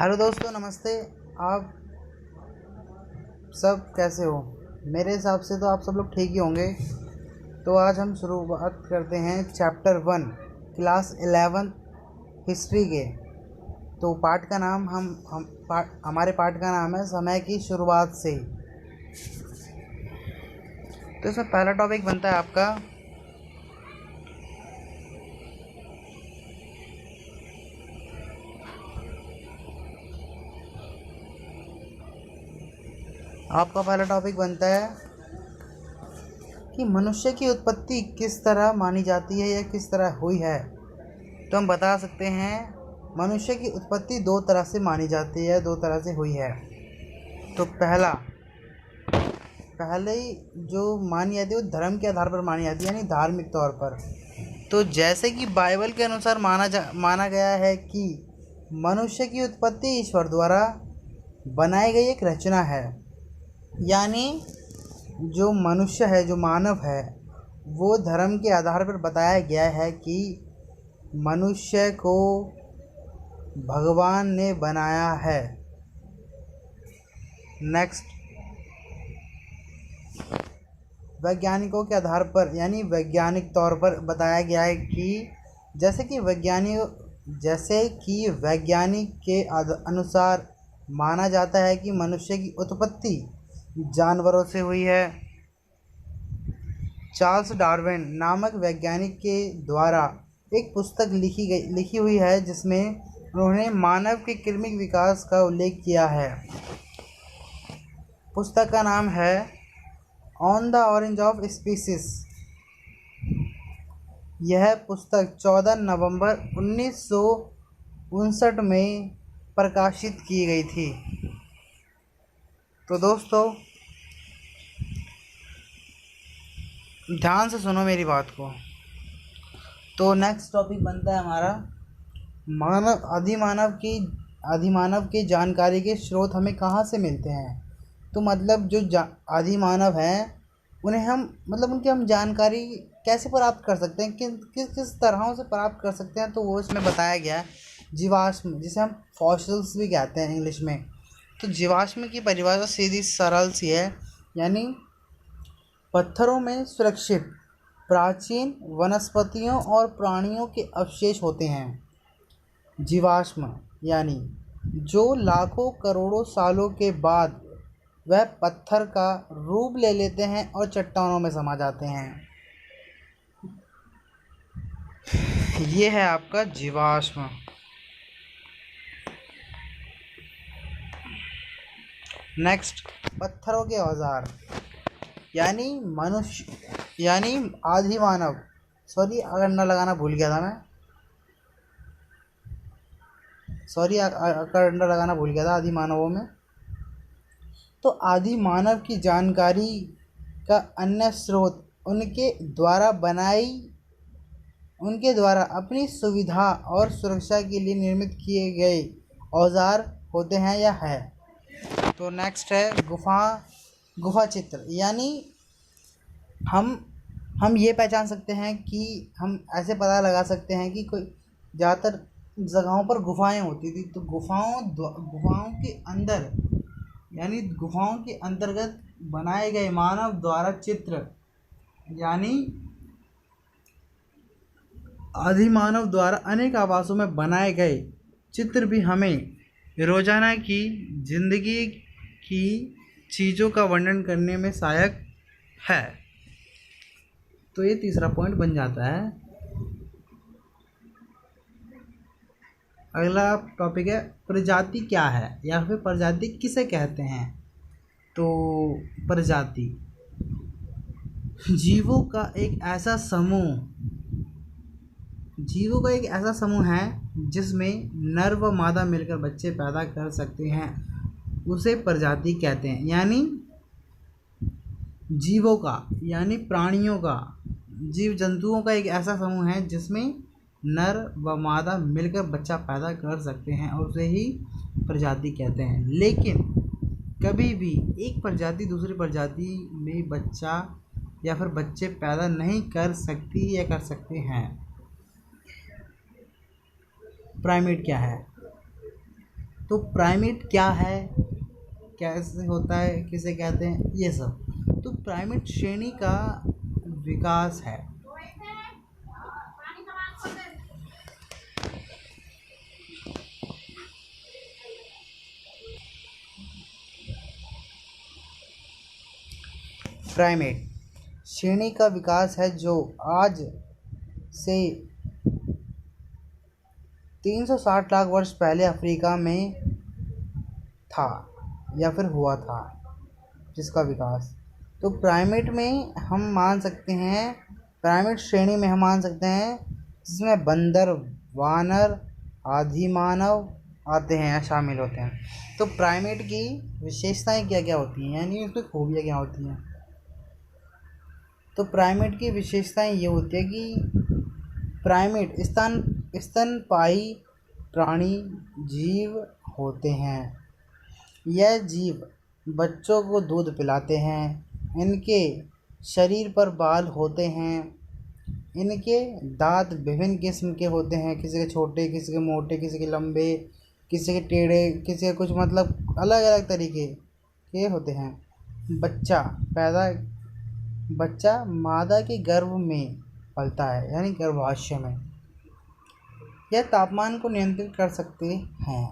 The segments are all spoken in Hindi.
हेलो दोस्तों, नमस्ते। आप सब कैसे हो? मेरे हिसाब से तो आप सब लोग ठीक ही होंगे। तो आज हम शुरुआत करते हैं चैप्टर 1 क्लास 11 हिस्ट्री के। तो पाठ का नाम हमारे पाठ का नाम है समय की शुरुआत से। तो इसमें पहला टॉपिक बनता है आपका पहला टॉपिक बनता है कि मनुष्य की उत्पत्ति किस तरह मानी जाती है या किस तरह हुई है। तो हम बता सकते हैं मनुष्य की उत्पत्ति दो तरह से मानी जाती है, दो तरह से हुई है। तो पहले जो मानी जाती है वो धर्म के आधार पर मानी जाती है, यानी धार्मिक तौर पर। तो जैसे कि बाइबल के अनुसार माना गया है कि मनुष्य की उत्पत्ति ईश्वर द्वारा बनाई गई एक रचना है, यानी जो मनुष्य है, जो मानव है, वो धर्म के आधार पर बताया गया है कि मनुष्य को भगवान ने बनाया है। नेक्स्ट, वैज्ञानिकों के आधार पर यानी वैज्ञानिक तौर पर बताया गया है कि जैसे कि वैज्ञानिक के अनुसार माना जाता है कि मनुष्य की उत्पत्ति जानवरों से हुई है। चार्ल्स डार्विन नामक वैज्ञानिक के द्वारा एक पुस्तक लिखी हुई है जिसमें उन्होंने मानव के कृत्रिम विकास का उल्लेख किया है। पुस्तक का नाम है on the origin of species. यह पुस्तक 14 नवंबर 1959 में प्रकाशित की गई थी। तो दोस्तों, ध्यान से सुनो मेरी बात को। तो नेक्स्ट टॉपिक बनता है हमारा आदिमानव की जानकारी के स्रोत हमें कहाँ से मिलते हैं। तो मतलब जो आदिमानव हैं उन्हें हम उनकी हम जानकारी कैसे प्राप्त कर सकते हैं, किस तरहों से प्राप्त कर सकते हैं। तो वो इसमें बताया गया है जीवाश्म, जिसे हम फॉसिल्स भी कहते हैं इंग्लिश में। तो जीवाश्म की परिभाषा सीधी सरल सी है, यानी पत्थरों में सुरक्षित प्राचीन वनस्पतियों और प्राणियों के अवशेष होते हैं। जीवाश्म यानी जो लाखों करोड़ों सालों के बाद वह पत्थर का रूप ले लेते हैं और चट्टानों में समा जाते हैं। ये है आपका जीवाश्म। नेक्स्ट, पत्थरों के औजार यानी आदिमानव। सॉरी अगर न लगाना भूल गया था मैं, आदिमानवों में। तो आदिमानव की जानकारी का अन्य स्रोत उनके द्वारा अपनी सुविधा और सुरक्षा के लिए निर्मित किए गए औजार होते हैं या है। तो नेक्स्ट है गुफा चित्र, यानी हम ये पहचान सकते हैं कि हम ऐसे पता लगा सकते हैं कि कोई ज़्यादातर जगहों पर गुफाएं होती थी। तो गुफाओं के अंदर यानी गुफाओं के अंतर्गत बनाए गए मानव द्वारा चित्र, यानी आदिमानव द्वारा अनेक आवासों में बनाए गए चित्र भी हमें रोजाना की जिंदगी की चीज़ों का वर्णन करने में सहायक है। तो ये तीसरा पॉइंट बन जाता है। अगला टॉपिक है प्रजाति क्या है या फिर प्रजाति किसे कहते हैं। तो प्रजाति जीवों का एक ऐसा समूह है जिसमें नर व मादा मिलकर बच्चे पैदा कर सकते हैं, उसे प्रजाति कहते हैं। यानी जीवों का यानी प्राणियों का, जीव जंतुओं का एक ऐसा समूह है जिसमें नर व मादा मिलकर बच्चा पैदा कर सकते हैं और उसे ही प्रजाति कहते हैं। लेकिन कभी भी एक प्रजाति दूसरी प्रजाति में बच्चा या फिर बच्चे पैदा नहीं कर सकती या कर सकते हैं। प्राइमेट क्या है? तो प्राइमेट क्या है, कैसे होता है, किसे कहते हैं, ये सब। तो प्राइमेट श्रेणी का विकास है। प्राइमेट श्रेणी का विकास है जो आज से 360 लाख वर्ष पहले अफ्रीका में था या फिर हुआ था, जिसका विकास। तो प्राइमेट में हम मान सकते हैं, प्राइमेट श्रेणी में हम मान सकते हैं जिसमें बंदर, वानर, आदि मानव आते हैं या शामिल होते हैं। तो प्राइमेट की विशेषताएं क्या क्या होती हैं, यानी उसकी खूबियाँ क्या होती हैं। तो प्राइमेट की विशेषताएं ये होती है कि प्राइमेट स्तनपायी प्राणी जीव होते हैं। यह जीव बच्चों को दूध पिलाते हैं। इनके शरीर पर बाल होते हैं। इनके दांत विभिन्न किस्म के होते हैं, किसी के छोटे, किसी के मोटे, किसी के लंबे, किसी के टेढ़े, किसी के कुछ मतलब अलग अलग तरीके के होते हैं। बच्चा मादा के गर्भ में पलता है, यानी गर्भाशय में। यह तापमान को नियंत्रित कर सकते हैं,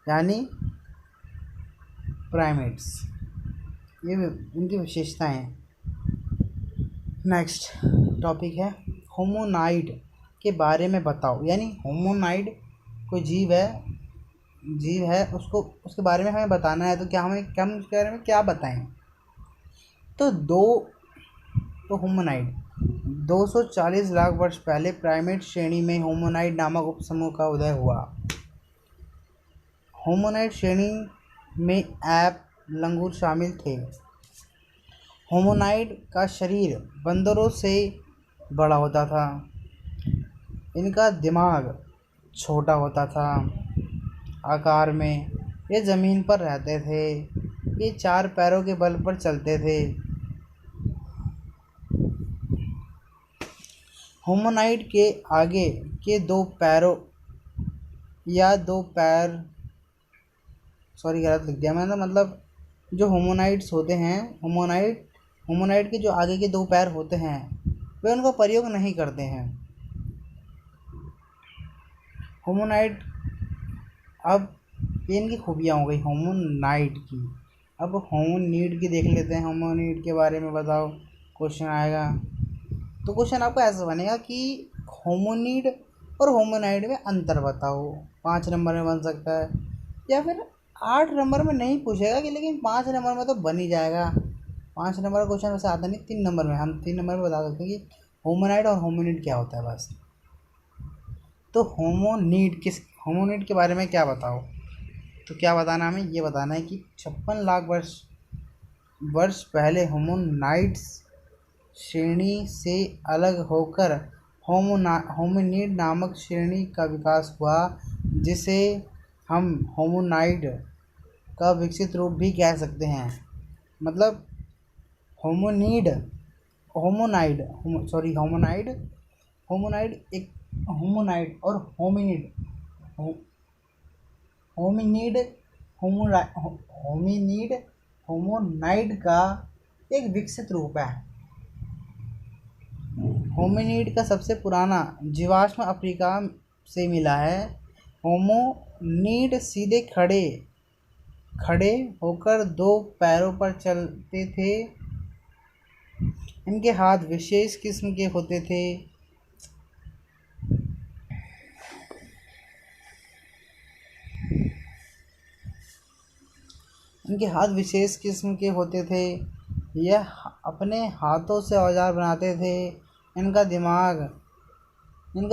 यानी प्राइमेट्स, ये उनकी विशेषताएं हैं। नेक्स्ट टॉपिक है होमोनाइड के बारे में बताओ। यानी होमोनाइड कोई जीव है उसको, उसके बारे में हमें बताना है। तो हम उसके बारे में क्या बताएं। तो होमोनाइड 240 लाख वर्ष पहले प्राइमेट श्रेणी में होमोनाइड नामक उपसमूह का उदय हुआ। होमोनाइड श्रेणी में एप, लंगूर शामिल थे। होमोनाइड का शरीर बंदरों से बड़ा होता था। इनका दिमाग छोटा होता था आकार में। ये ज़मीन पर रहते थे। ये 4 पैरों के बल पर चलते थे। होमोनाइड के आगे के 2 पैरों या 2 पैर, सॉरी गलत लिख दिया मैंने, मतलब जो होमोनाइड्स होते हैं, होमोनाइड के जो आगे के 2 पैर होते हैं वे उनका प्रयोग नहीं करते हैं। होमोनाइड, अब ये इनकी खूबियाँ हो गई होमोनाइड की। अब होमोनीड की देख लेते हैं। होमोनीड के बारे में बताओ, क्वेश्चन आएगा। तो क्वेश्चन आपको ऐसा बनेगा कि होमोनीड और होमोनाइड में अंतर बताओ। 5 नंबर में बन सकता है, या फिर 8 नंबर में नहीं पूछेगा कि, लेकिन 5 नंबर में तो बन ही जाएगा। 5 नंबर का क्वेश्चन वैसे आता नहीं, 3 नंबर में, हम 3 नंबर में बता सकते हैं कि होमोनाइड और होमोनीड क्या होता है बस। तो होमोनीड के बारे में क्या बताओ। तो क्या बताना हमें, ये बताना है कि 56 लाख वर्ष पहले होमोनाइड्स श्रेणी से अलग होकर होमिनिड नामक श्रेणी का विकास हुआ, जिसे हम होमोनाइड का विकसित रूप भी कह सकते हैं। मतलब होमोनाइड एक होमोनाइड और होमिनिड होमोनाइड का एक विकसित रूप है। होमिनिड का सबसे पुराना जीवाश्म अफ्रीका से मिला है। होमोनिड सीधे खड़े होकर 2 पैरों पर चलते थे। इनके हाथ विशेष किस्म के होते थे। यह अपने हाथों से औजार बनाते थे। इनका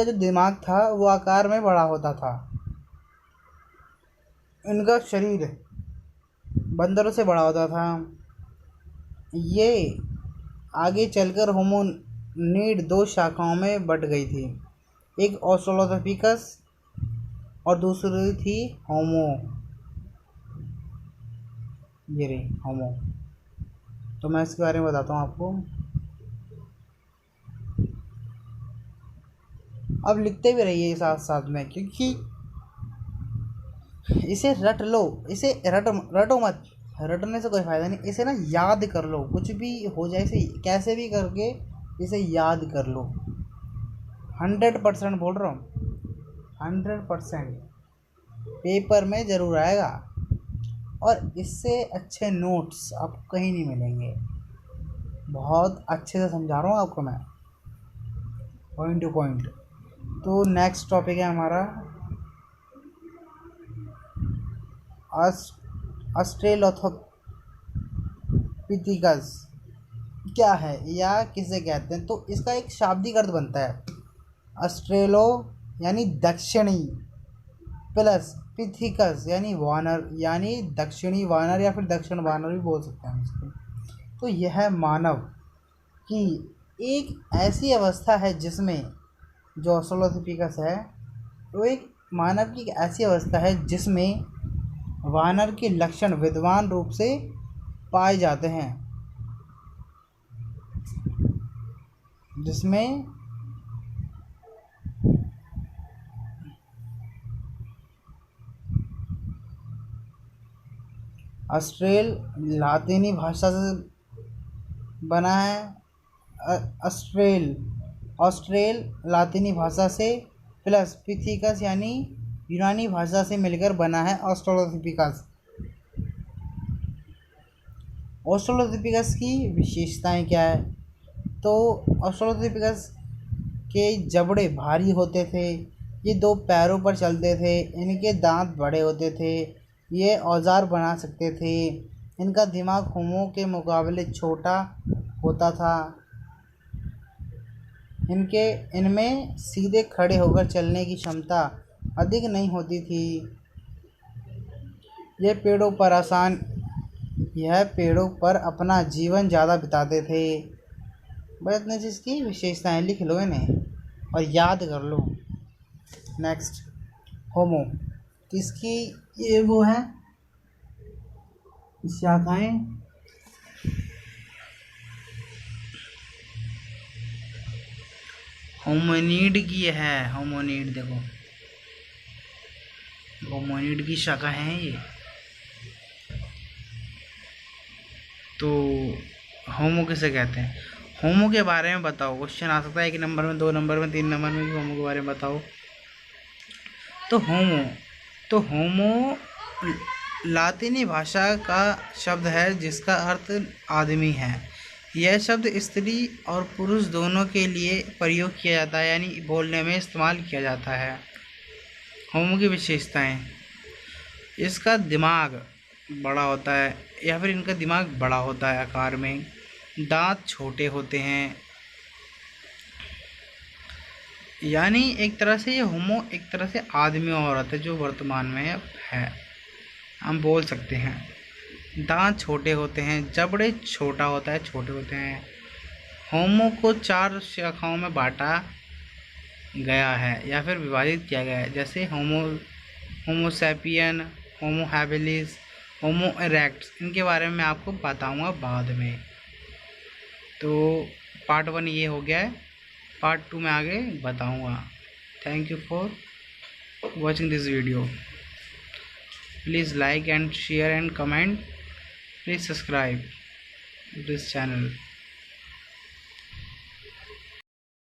जो दिमाग था वो आकार में बड़ा होता था। इनका शरीर बंदरों से बड़ा होता था। ये आगे चलकर होमोनिड 2 शाखाओं में बट गई थी। एक ऑस्ट्रेलोपिथेकस और दूसरी थी होमो। तो मैं इसके बारे में बताता हूँ आपको। अब लिखते भी रहिए साथ साथ में, क्योंकि इसे रट लो, इसे रटो मत, रटने से कोई फ़ायदा नहीं, इसे ना याद कर लो, कुछ भी हो जाए इसे कैसे भी करके इसे याद कर लो। 100% बोल रहा हूँ, 100% पेपर में ज़रूर आएगा। और इससे अच्छे नोट्स आपको कहीं नहीं मिलेंगे। बहुत अच्छे से समझा रहा हूँ आपको मैं, पॉइंट टू पॉइंट। तो नेक्स्ट टॉपिक है हमारा ऑस्ट्रेलोथोपिथिकस क्या है या किसे कहते हैं। तो इसका एक शाब्दिक अर्थ बनता है ऑस्ट्रेलो यानी दक्षिणी, प्लस पिथिकस यानी वानर, यानी दक्षिणी वानर या फिर दक्षिण वानर भी बोल सकते हैं इसको। तो यह मानव की एक ऐसी अवस्था है जिसमें, जो ऑस्ट्रेलोथोपिकस है वो एक मानव की एक ऐसी अवस्था है जिसमें वानर के लक्षण विद्वान रूप से पाए जाते हैं, जिसमें ऑस्ट्रेल लातीनी भाषा से बना है। ऑस्ट्रेल लातीनी भाषा से प्लस पिथिकस यानी यूनानी भाषा से मिलकर बना है ऑस्ट्रेलोपिथिकस। ऑस्ट्रेलोपिथिकस की विशेषताएं क्या है। तो ऑस्ट्रेलोपिथिकस के जबड़े भारी होते थे, ये 2 पैरों पर चलते थे, इनके दांत बड़े होते थे, ये औजार बना सकते थे, इनका दिमाग होमो के मुकाबले छोटा होता था, इनमें सीधे खड़े होकर चलने की क्षमता अधिक नहीं होती थी, यह पेड़ों पर अपना जीवन ज़्यादा बिताते थे। बस इतनी चीज़ की विशेषताएं लिख लो इन्हें और याद कर लो। नेक्स्ट होमो, किसकी ये वो है शाखाएं, होमोनिड की है। होमोनिड देखो, होमोनिड की शाखा है ये। तो होमो किसे कहते हैं, होमो के बारे में बताओ। क्वेश्चन आ सकता है 1 नंबर में, 2 नंबर में, 3 नंबर में, होमो के बारे में बताओ। तो होमो लातीनी भाषा का शब्द है जिसका अर्थ आदमी है। यह शब्द स्त्री और पुरुष दोनों के लिए प्रयोग किया जाता है, यानी बोलने में इस्तेमाल किया जाता है। होमो की विशेषताएं, इसका दिमाग बड़ा होता है या फिर इनका दिमाग बड़ा होता है आकार में, दांत छोटे होते हैं, यानी एक तरह से ये होमो एक तरह से आदमी और औरत है जो वर्तमान में है, हम बोल सकते हैं। दांत छोटे होते हैं, जबड़े छोटा होता है, छोटे होते हैं। होमो को 4 शाखाओं में बांटा गया है या फिर विभाजित किया गया है, जैसे होमो सैपियन, होमो हैबिलिस, होमो इरेक्ट्स। इनके बारे में मैं आपको बताऊंगा बाद में। तो पार्ट 1 ये हो गया है, पार्ट 2 में आगे बताऊंगा। Thank you for watching this video. Please like and share and comment. Please subscribe this channel.